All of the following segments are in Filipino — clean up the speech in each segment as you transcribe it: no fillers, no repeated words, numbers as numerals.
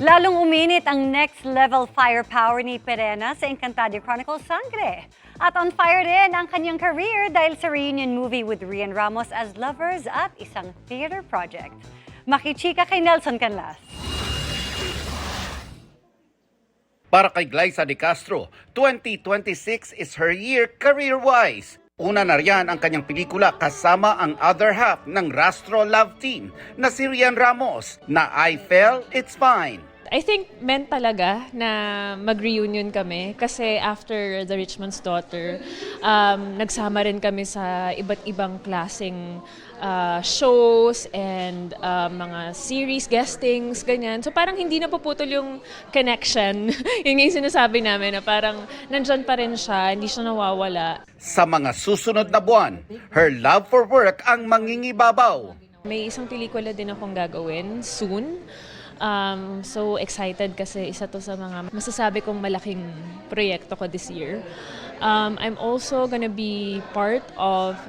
Lalong uminit ang next-level firepower ni Perena sa Encantadia Chronicles Sangre. At on fire din ang kanyang career dahil sa reunion movie with Rian Ramos as lovers at isang theater project. Makichika kay Nelson Canlas. Para kay Glyza De Castro, 2026 is her year career-wise. Una na riyan ang kanyang pelikula kasama ang other half ng Rastro Love Team na si Rian Ramos na I Fell, It's Fine. I think meant talaga na mag-reunion kami kasi after The Rich Man's Daughter, nagsama rin kami sa iba't ibang klaseng shows and mga series, guestings, ganyan. So parang hindi napuputol yung connection. Yun yung sinasabi namin na parang nandyan pa rin siya, hindi siya nawawala. Sa mga susunod na buwan, her love for work ang mangingibabaw. May isang pelikula din akong gagawin soon. So excited kasi isa to sa mga masasabi kong malaking proyekto ko this year. I'm also gonna be part of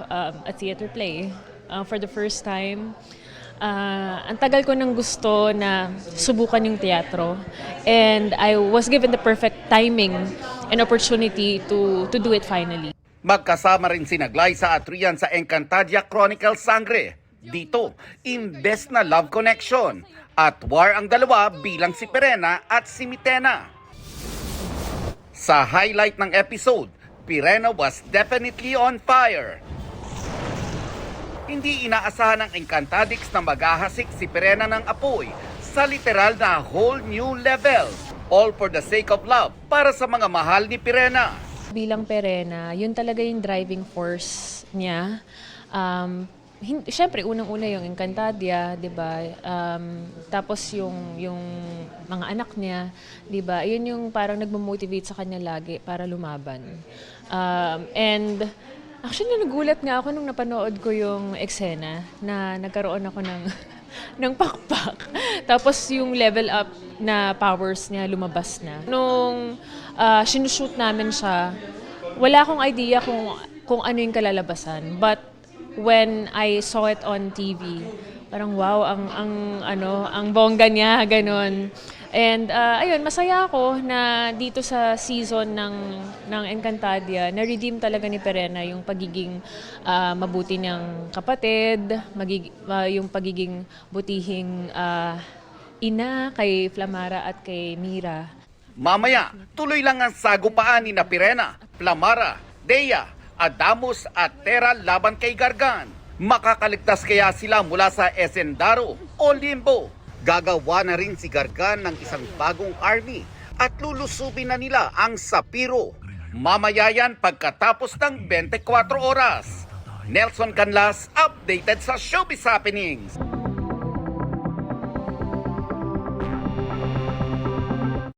a theater play for the first time. Ang tagal ko nang gusto na subukan yung teatro and I was given the perfect timing and opportunity to do it finally. Magkasama rin sina Glyza at Rian sa Encantadia Chronicles Sangre. Dito, imbes na love connection. At war ang dalawa bilang si Perena at si Mitena. Sa highlight ng episode, Perena was definitely on fire. Hindi inaasahan ng Encantadix na maghahasik si Perena ng apoy sa literal na whole new level. All for the sake of love para sa mga mahal ni Perena. Bilang Perena, yun talaga yung driving force niya. Siyempre, unang-una yung Encantadia, di ba? Tapos yung mga anak niya, di ba? Yun yung parang nagmamotivate sa kanya lagi para lumaban. And actually, nagulat nga ako nung napanood ko yung eksena na nagkaroon ako ng pakpak. Tapos yung level up na powers niya lumabas na. Nung sinushoot namin siya, wala akong idea kung ano yung kalalabasan. But when I saw it on TV, parang wow, ang bongga niya, ganun. And ayun, masaya ako na dito sa season ng Encantadia, na-redeem talaga ni Perena yung pagiging mabuti niyang kapatid, yung pagiging butihing ina kay Flamara at kay Mira. Mamaya, tuloy lang ang sagupaan ni na Perena, Flamara, Dea, Adamus at Tera laban kay Gargan. Makakaligtas kaya sila mula sa Esendaro o Limbo? Gagawa na rin si Gargan ng isang bagong army at lulusubin na nila ang Sapiro. Mamaya yan pagkatapos ng 24 oras. Nelson Canlas, updated sa Showbiz Happenings.